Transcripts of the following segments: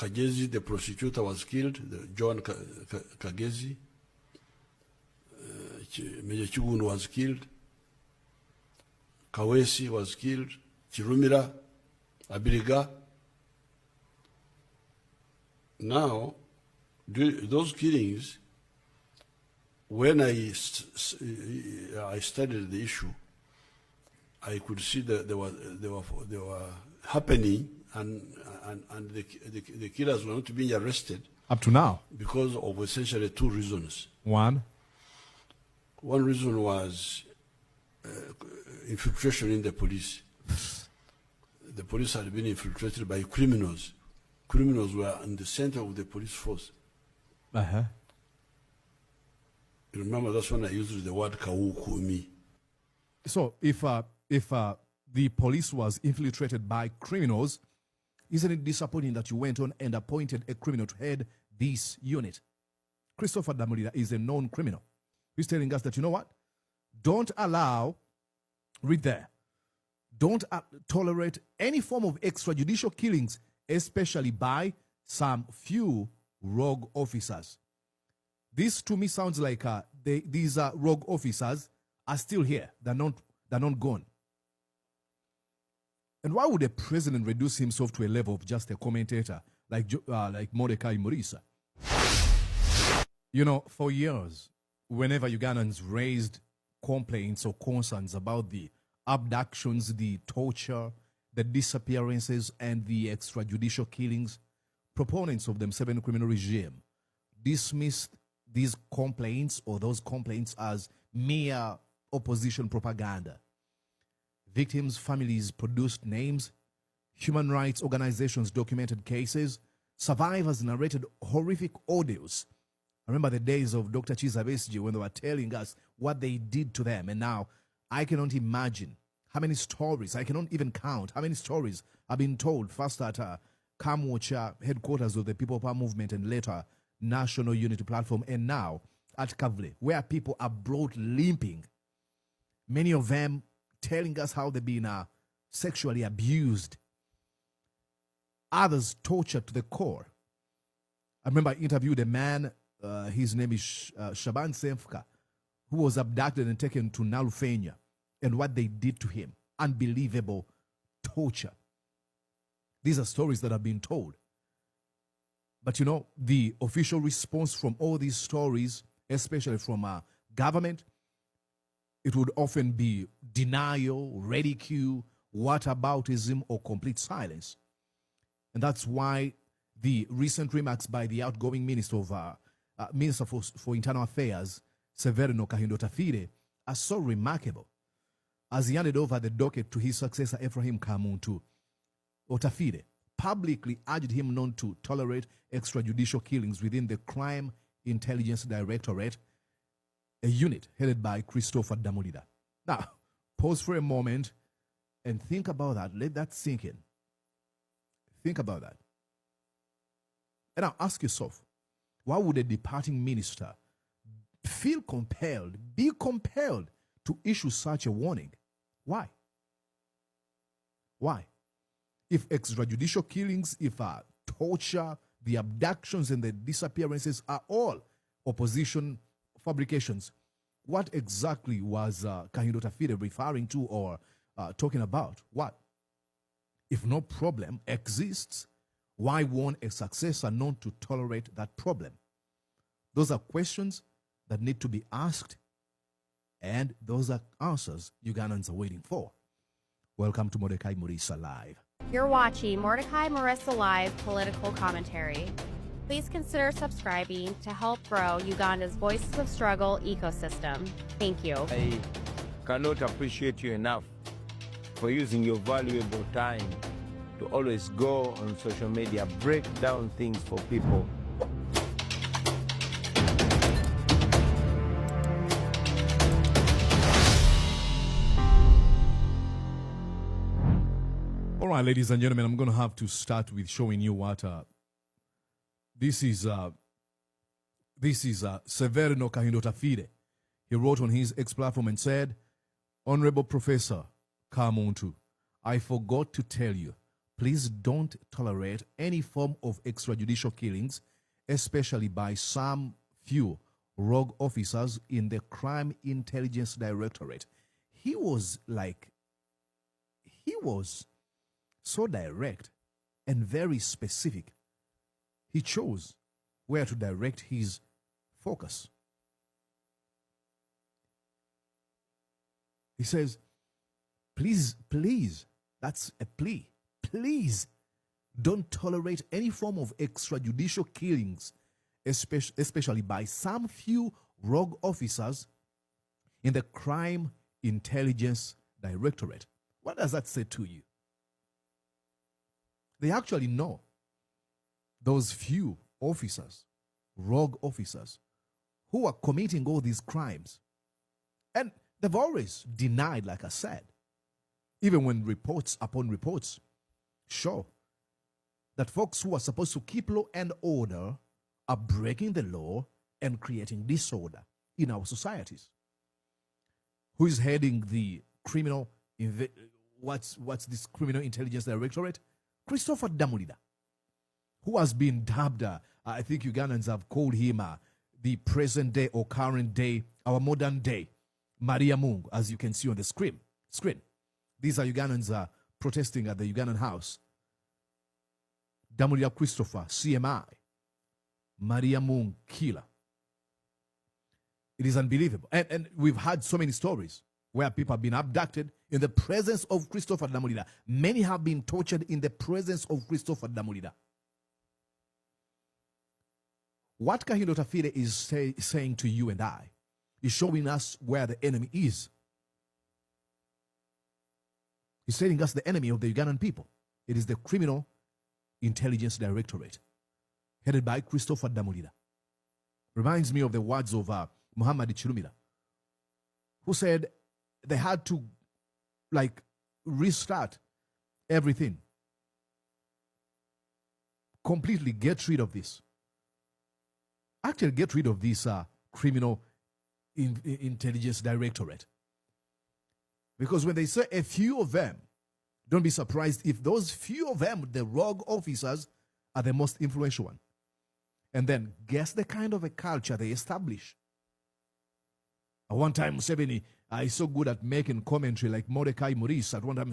Kagezi, the prosecutor, was killed, John Kagezi. Major Chugun was killed. Kawesi was killed. Chirumira, Abiriga. Now, those killings, when I studied the issue, I could see that they were happening, and the killers were not being arrested up to now because of essentially two reasons. One reason was infiltration in the police. The police had been infiltrated by criminals. Criminals were in the center of the police force. Uh-huh. You remember, that's when I used the word kawukumi. So if the police was infiltrated by criminals, isn't it disappointing that you went on and appointed a criminal to head this unit? Christopher Damulira is a known criminal. He's telling us that, you know what? Don't allow, read there, don't tolerate any form of extrajudicial killings, especially by some few rogue officers. This to me sounds like these rogue officers are still here. They're not gone. And why would a president reduce himself to a level of just a commentator like Mordecai Murisa? You know, for years, whenever Ugandans raised complaints or concerns about the abductions, the torture, the disappearances, and the extrajudicial killings, proponents of the Museveni criminal regime dismissed these complaints or those complaints as mere opposition propaganda. Victims' families produced names, human rights organizations documented cases, survivors narrated horrific audios. I remember the days of Dr. Chiza Besigye when they were telling us what they did to them, and now I cannot imagine how many stories, I cannot even count how many stories have been told, first at Kamwocha, headquarters of the People Power Movement, and later National Unity Platform, and now at Kavle, where people are brought limping. Many of them telling us how they've been sexually abused. Others tortured to the core. I remember I interviewed a man, his name is Shaban Semfka, who was abducted and taken to Nalufenya, and what they did to him. Unbelievable torture. These are stories that have been told. But you know, the official response from all these stories, especially from government, it would often be denial, ridicule, whataboutism, or complete silence. And that's why the recent remarks by the outgoing Minister for Internal Affairs, Severino Kahindo Tafire, are so remarkable. As he handed over the docket to his successor, Ephraim Kamuntu, Otafire publicly urged him not to tolerate extrajudicial killings within the Crime Intelligence Directorate, a unit headed by Christopher Damulira. Now, pause for a moment and think about that. Let that sink in. Think about that. And now ask yourself, why would a departing minister be compelled to issue such a warning? Why? Why? If extrajudicial killings, if torture, the abductions and the disappearances are all opposition fabrications, what exactly was Kahindo Tafire referring to or talking about? What? If no problem exists, why warn a successor not to tolerate that problem? Those are questions that need to be asked, and those are answers Ugandans are waiting for. Welcome to Mordecai Murisa Live. You're watching Mordecai Murisa Live Political Commentary. Please consider subscribing to help grow Uganda's Voices of Struggle ecosystem. Thank you. I cannot appreciate you enough for using your valuable time to always go on social media, break down things for people. All right, ladies and gentlemen, I'm going to have to start with showing you what this is Severino Kahindo Tafire. He wrote on his X platform and said, Honorable Professor Kamuntu, I forgot to tell you, please don't tolerate any form of extrajudicial killings, especially by some few rogue officers in the Crime Intelligence Directorate. He was so direct and very specific. He chose where to direct his focus. He says, please, that's a plea. Please don't tolerate any form of extrajudicial killings, especially by some few rogue officers in the Crime Intelligence Directorate. What does that say to you? They actually know those few officers, rogue officers, who are committing all these crimes. And they've always denied, like I said, even when reports upon reports show that folks who are supposed to keep law and order are breaking the law and creating disorder in our societies. Who is heading the criminal, what's this criminal intelligence directorate? Christopher Damulida, who has been dubbed, I think Ugandans have called him the present day or current day, our modern day, Maria Mungu, as you can see on the screen. These are Ugandans protesting at the Ugandan House. Damulida Christopher, CMI, Maria Mungu, killer. It is unbelievable. And we've had so many stories where people have been abducted in the presence of Christopher Damulida. Many have been tortured in the presence of Christopher Damulida. What Kahindo Tafire is saying to you and I is showing us where the enemy is. He's telling us the enemy of the Ugandan people. It is the Criminal Intelligence Directorate, headed by Christopher Damulida. Reminds me of the words of Muhammad Chirumira, who said they had to restart everything, completely get rid of this. Actually, get rid of this Criminal Intelligence Directorate. Because when they say a few of them, don't be surprised if those few of them, the rogue officers, are the most influential one. And then guess the kind of a culture they establish. At one time, Museveni is so good at making commentary like Mordecai Maurice. At one time,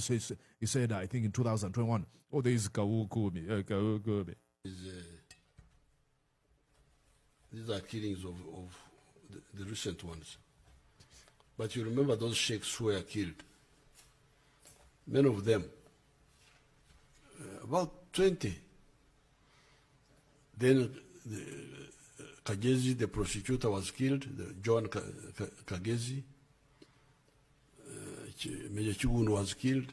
he said, I think in 2021, oh, there is Kawukumi. These are killings of the recent ones. But you remember those sheikhs who were killed. Many of them, about 20. Then Kagezi, the prosecutor, was killed, John Kagezi. Major Chigun was killed.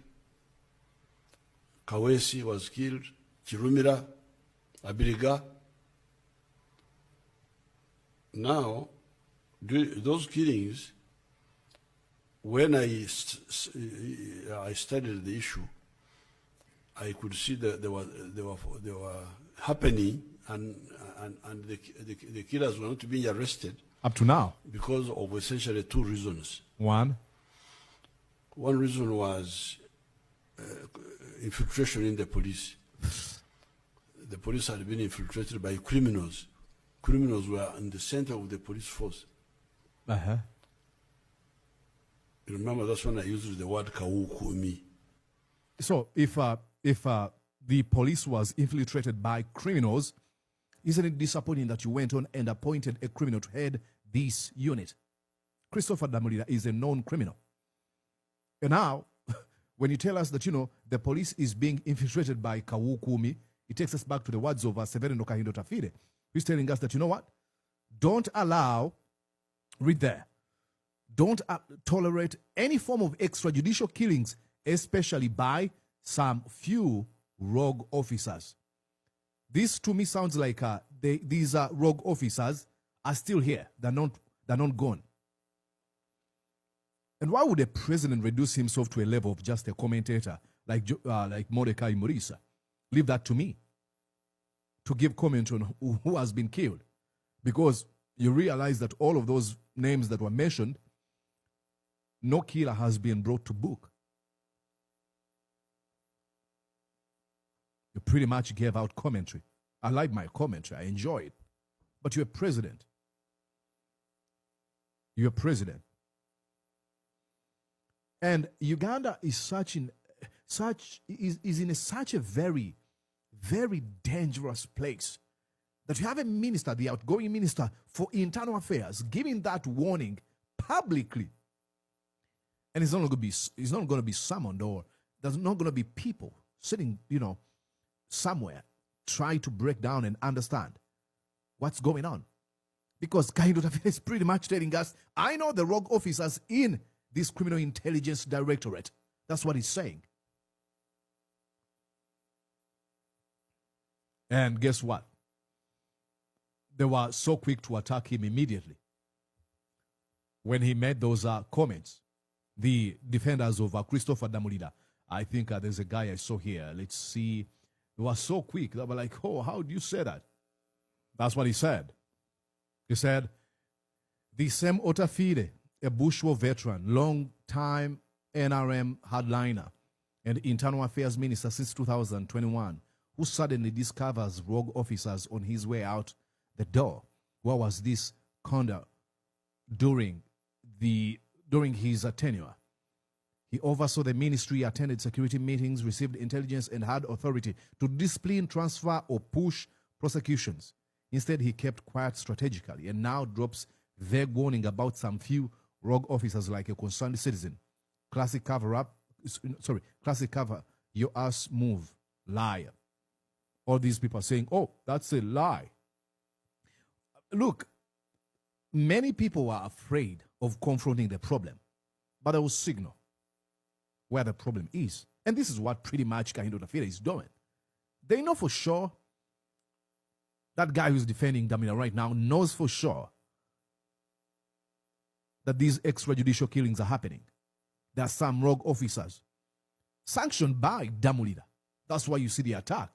Kawesi was killed. Chirumira, Abiriga. Now, those killings, when I studied the issue, I could see that they were happening, and the killers were not being arrested up to now because of essentially two reasons. One reason was infiltration in the police. The police had been infiltrated by criminals. Criminals were in the center of the police force. Uh-huh. Remember, that's when I used the word Kawukumi. So if the police was infiltrated by criminals, isn't it disappointing that you went on and appointed a criminal to head this unit? Christopher Damulida is a known criminal. And now, when you tell us that, the police is being infiltrated by Kawukumi, it takes us back to the words of Severino Kahindo Tafire, who's telling us that, don't allow, read there, don't tolerate any form of extrajudicial killings, especially by some few rogue officers. This to me sounds like these rogue officers are still here. They're not gone. And why would a president reduce himself to a level of just a commentator like Mordecai Maurice? Leave that to me to give comment on who has been killed. Because you realize that all of those names that were mentioned, no killer has been brought to book. You pretty much gave out commentary. I like my commentary. I enjoy it. But you're president. You're president. And Uganda is such in such a very, very dangerous place that you have a minister, the outgoing minister for internal affairs, giving that warning publicly. And it's not going to be summoned, or there's not going to be people sitting, somewhere trying to break down and understand what's going on. Because Kaindo Tafile is pretty much telling us, I know the rogue officers in this criminal intelligence directorate. That's what he's saying. And guess what? They were so quick to attack him immediately when he made those comments. The defenders of Christopher Damulida, I think there's a guy I saw here. Let's see. They were so quick. They were like, oh, how do you say that? That's what he said. He said, the same Otafide, a bush war veteran, long-time NRM hardliner, and internal affairs minister since 2021, who suddenly discovers rogue officers on his way out the door. What was this conduct during his tenure? He oversaw the ministry, attended security meetings, received intelligence, and had authority to discipline, transfer, or push prosecutions. Instead, he kept quiet strategically and now drops vague warning about some few rogue officers like a concerned citizen. Classic cover your ass move, liar. All these people are saying, oh, that's a lie. Look, many people are afraid of confronting the problem, but they will signal where the problem is. And this is what pretty much Kaindo Tafile is doing. They know for sure, that guy who's defending Damina right now knows for sure that these extrajudicial killings are happening. There are some rogue officers sanctioned by Damulida. That's why you see the attack.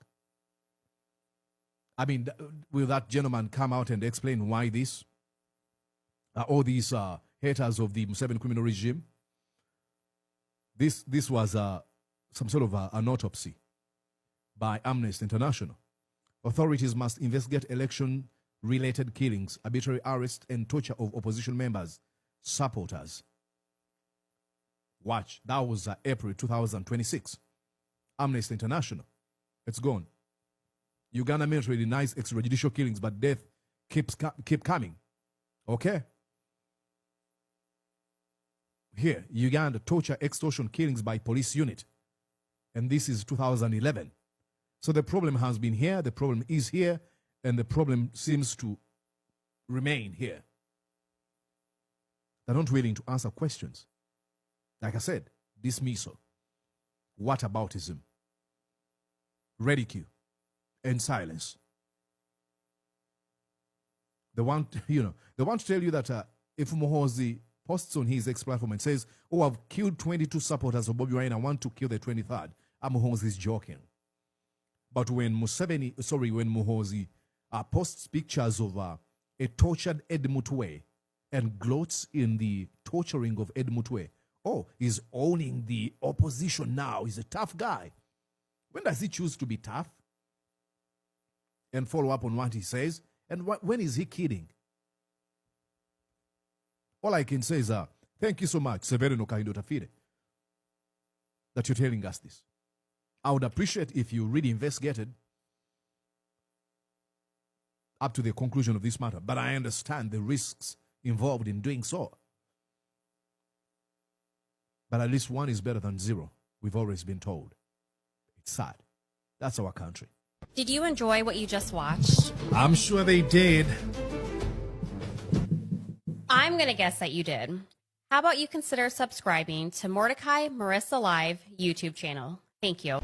I mean, will that gentleman come out and explain why this? All these haters of the Museveni criminal regime? This was some sort of an autopsy by Amnesty International. Authorities must investigate election-related killings, arbitrary arrest, and torture of opposition members, supporters. Watch. That was April 2026. Amnesty International. It's gone. Uganda military denies extrajudicial killings, but death keep coming. Okay? Here, Uganda, torture, extortion, killings by police unit. And this is 2011. So the problem has been here, the problem is here, and the problem seems to remain here. They're not willing to answer questions. Like I said, dismissal, whataboutism, ridicule, and silence. They want to tell you that if Muhoozi posts on his X platform and says, oh, I've killed 22 supporters of Bobi Wine, I want to kill the 23rd, Muhoozi is joking. But when Muhoozi posts pictures of a tortured Ed Mutwe and gloats in the torturing of Ed Mutwe, oh, he's owning the opposition now. He's a tough guy. When does he choose to be tough? And follow up on what he says? And when is he kidding? All I can say is, thank you so much, Severino Kaindo Tafile, that you're telling us this. I would appreciate if you really investigated up to the conclusion of this matter, but I understand the risks involved in doing so. But at least one is better than zero. We've always been told. It's sad. That's our country. Did you enjoy what you just watched? I'm sure they did. I'm going to guess that you did. How about you consider subscribing to Mordecai Marissa Live YouTube channel? Thank you.